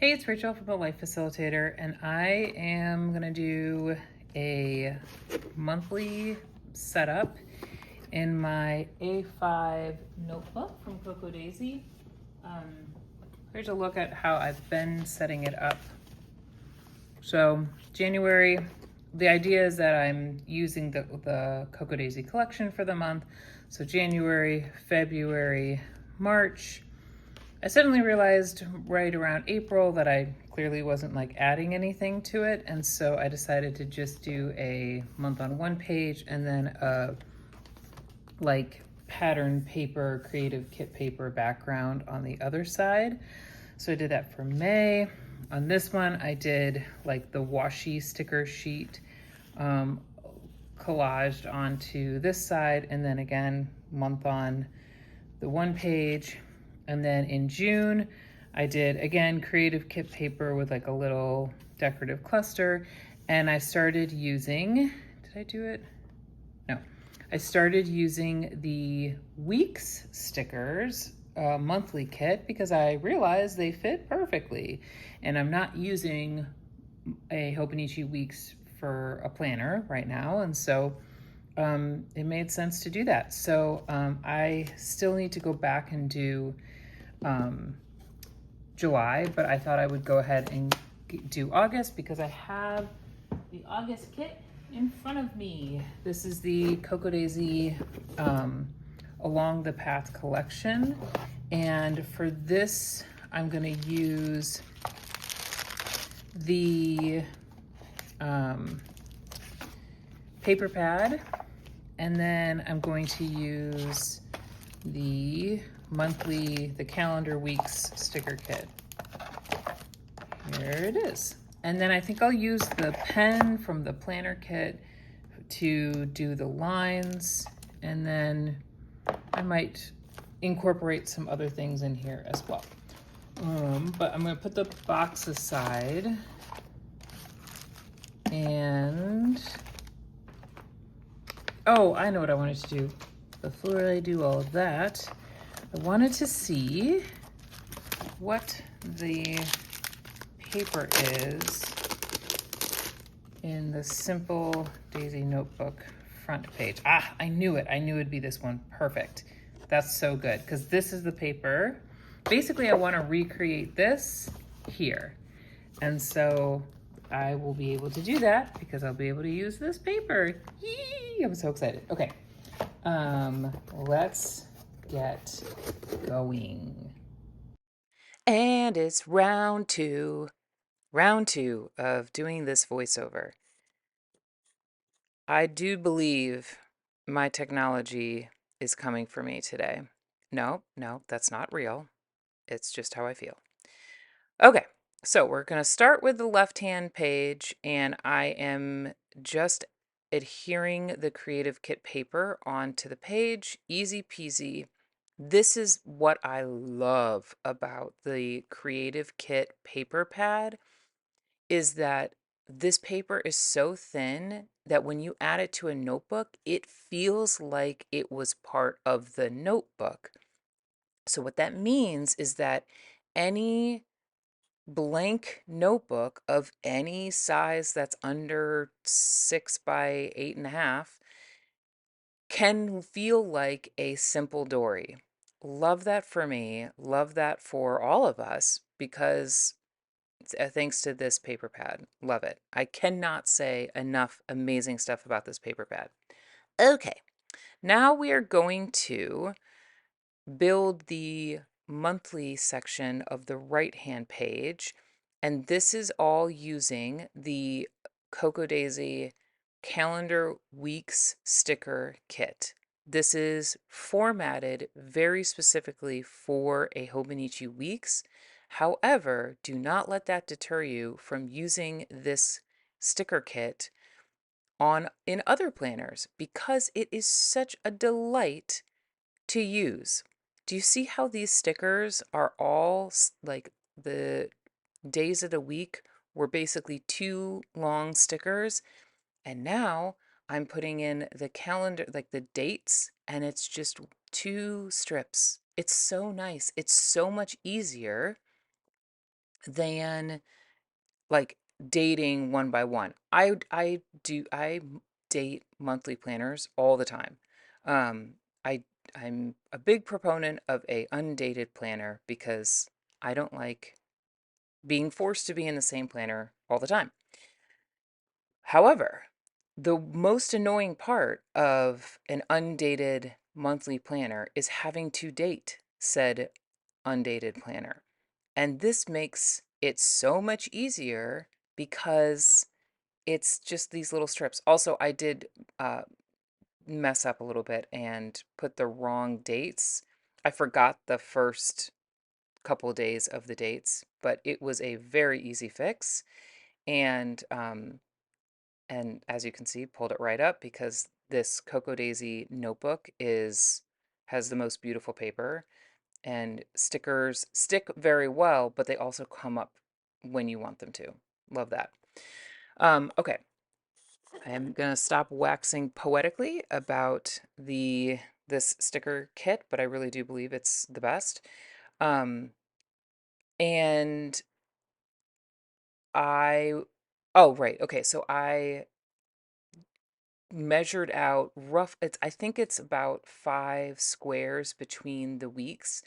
Hey, it's Rachel from the Life Facilitator, and I am going to do a monthly setup in my A5 notebook from Coco Daisy. Here's a look at how I've been setting it up. So, January, the idea is that I'm using the Coco Daisy collection for the month. So, January, February, March. I suddenly realized right around April that I clearly wasn't like adding anything to it. And so I decided to just do a month on one page and then a like pattern paper, creative kit paper background on the other side. So I did that for May. On this one, I did like the washi sticker sheet collaged onto this side, and then again, month on the one page. And then in June, I did again creative kit paper with like a little decorative cluster. And I started using, did I do it? No. I started using the weeks stickers monthly kit because I realized they fit perfectly. And I'm not using a Hobonichi Weeks for a planner right now. And so it made sense to do that. So I still need to go back and do July, but I thought I would go ahead and do August because I have the August kit in front of me. This is the Coco Daisy Along the Path collection. And for this, I'm gonna use the paper pad, and then I'm going to use the calendar weeks sticker kit. Here it is. And then I think I'll use the pen from the planner kit to do the lines, and then I might incorporate some other things in here as well. But I'm gonna put the box aside, and oh, I know what I wanted to do. Before I do all of that, I wanted to see what the paper is in the Simple Daisy Notebook front page. Ah, I knew it. I knew it'd be this one. Perfect. That's so good because this is the paper. Basically, I want to recreate this here. And so I will be able to do that because I'll be able to use this paper. Yee! I'm so excited. Okay, let's get going. And it's round two of doing this voiceover. I do believe my technology is coming for me today. No, that's not real. It's just how I feel. Okay, so we're going to start with the left-hand page, and I am just adhering the Creative Kit paper onto the page. Easy peasy. This is what I love about the Creative Kit paper pad is that this paper is so thin that when you add it to a notebook, it feels like it was part of the notebook. So what that means is that any blank notebook of any size that's under 6 by 8.5 can feel like a simple Dory. Love that for me. Love that for all of us because thanks to this paper pad. Love it. I cannot say enough amazing stuff about this paper pad. Okay, now we are going to build the monthly section of the right-hand page, and this is all using the Coco Daisy Calendar Weeks sticker kit. This is formatted very specifically for a Hobonichi Weeks. However, do not let that deter you from using this sticker kit in other planners because it is such a delight to use. Do you see how these stickers are all like the days of the week were basically two long stickers? And now I'm putting in the calendar, like the dates, and it's just two strips. It's so nice. It's so much easier than like dating one by one. I date monthly planners all the time. Um, I I'm a big proponent of a undated planner because I don't like being forced to be in the same planner all the time. However, the most annoying part of an undated monthly planner is having to date said undated planner. And this makes it so much easier because it's just these little strips. Also, I did uh, mess up a little bit and put the wrong dates. I forgot the first couple days of the dates, but it was a very easy fix. And as you can see, pulled it right up because this Cocoa Daisy notebook is has the most beautiful paper, and stickers stick very well, but they also come up when you want them to. Love that. Okay, I am gonna stop waxing poetically about the this sticker kit, but I really do believe it's the best. Um, and I, oh right, okay, so I measured out I think it's about 5 squares between the weeks,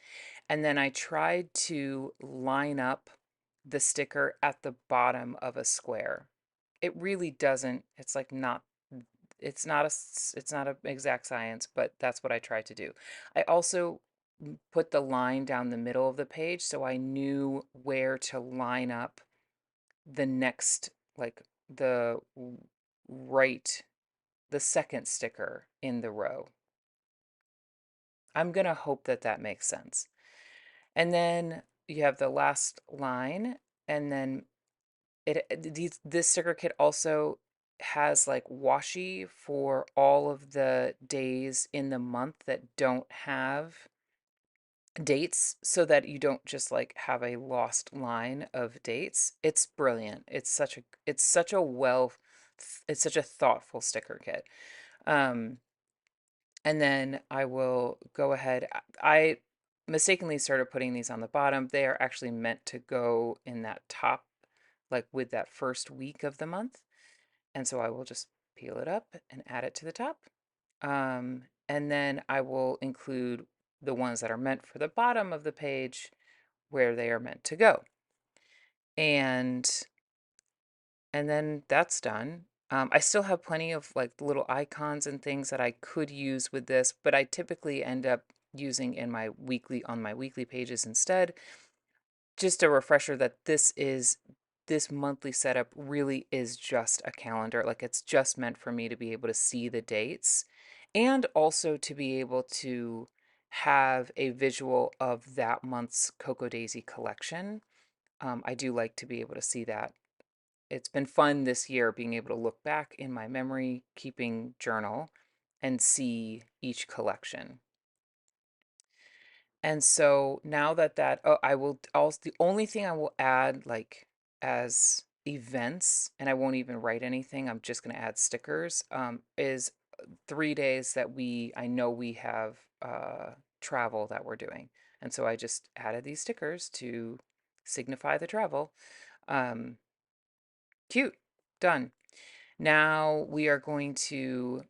and then I tried to line up the sticker at the bottom of a square. It really doesn't, it's like not, it's not an exact science, but that's what I tried to do. I also put the line down the middle of the page so I knew where to line up the next, like the right, the second sticker in the row. I'm going to hope that that makes sense. And then you have the last line, and then this sticker kit also has like washi for all of the days in the month that don't have dates so that you don't just like have a lost line of dates. It's brilliant. It's such a thoughtful sticker kit. Um and then I will go ahead. I mistakenly started putting these on the bottom. They are actually meant to go in that top, like with that first week of the month. And so I will just peel it up and add it to the top. And then I will include the ones that are meant for the bottom of the page where they are meant to go. And and then that's done. I still have plenty of like little icons and things that I could use with this, but I typically end up using in my weekly on my weekly pages instead. Just a refresher that this monthly setup really is just a calendar. Like it's just meant for me to be able to see the dates and also to be able to have a visual of that month's Cocoa Daisy collection. I do like to be able to see that. It's been fun this year being able to look back in my memory keeping journal and see each collection. And so now oh, I will also, the only thing I will add, like as events, and I won't even write anything, I'm just going to add stickers, is 3 days that I know we have travel that we're doing. And so I just added these stickers to signify the travel. Um, Cute. Done. Now we are going to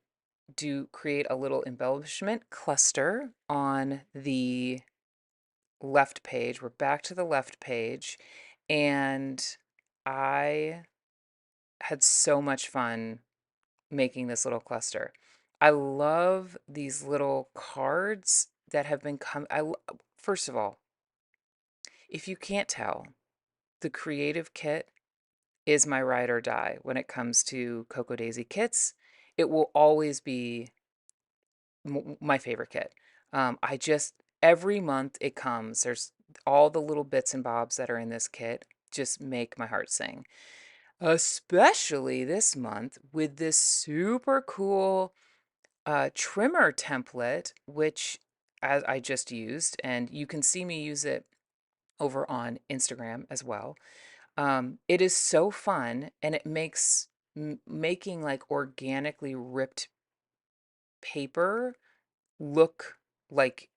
create a little embellishment cluster on the left page. We're back to the left page, and I had so much fun making this little cluster. I love these little cards that have been first of all, if you can't tell, the creative kit is my ride or die when it comes to Cocoa Daisy kits. It will always be my favorite kit. I just every month it comes. There's all the little bits and bobs that are in this kit just make my heart sing. Especially this month with this super cool trimmer template, which as I just used, and you can see me use it over on Instagram as well. It is so fun, and it makes making like organically ripped paper look like,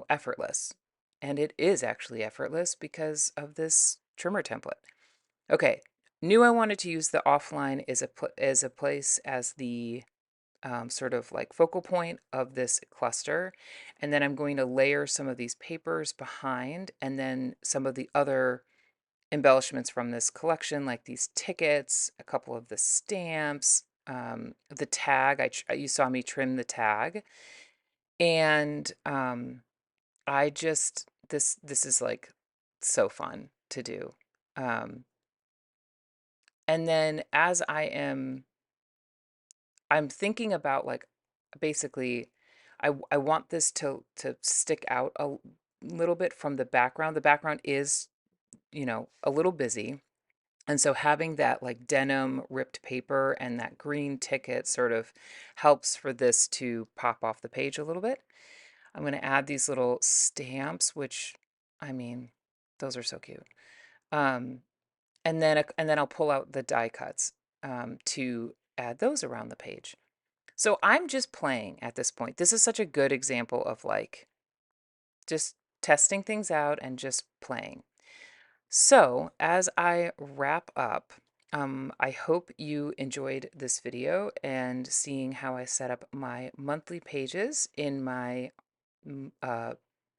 effortless. And it is actually effortless because of this trimmer template. Okay, knew I wanted to use the offline as a place as the sort of like focal point of this cluster. And then I'm going to layer some of these papers behind, and then some of the other embellishments from this collection, like these tickets, a couple of the stamps, the tag. You saw me trim the tag, and I just this is like so fun to do. Um, and then as I'm thinking about like basically I want this to stick out a little bit from the background. The background is, a little busy. And so having that like denim ripped paper and that green ticket sort of helps for this to pop off the page a little bit. I'm going to add these little stamps, which I mean, those are so cute. Um, and then I'll pull out the die cuts to add those around the page. So I'm just playing at this point. This is such a good example of like just testing things out and just playing. So as I wrap up, I hope you enjoyed this video and seeing how I set up my monthly pages in my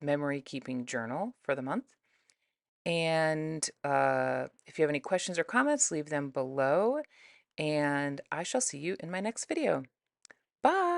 memory keeping journal for the month. And if you have any questions or comments, leave them below. And I shall see you in my next video. Bye.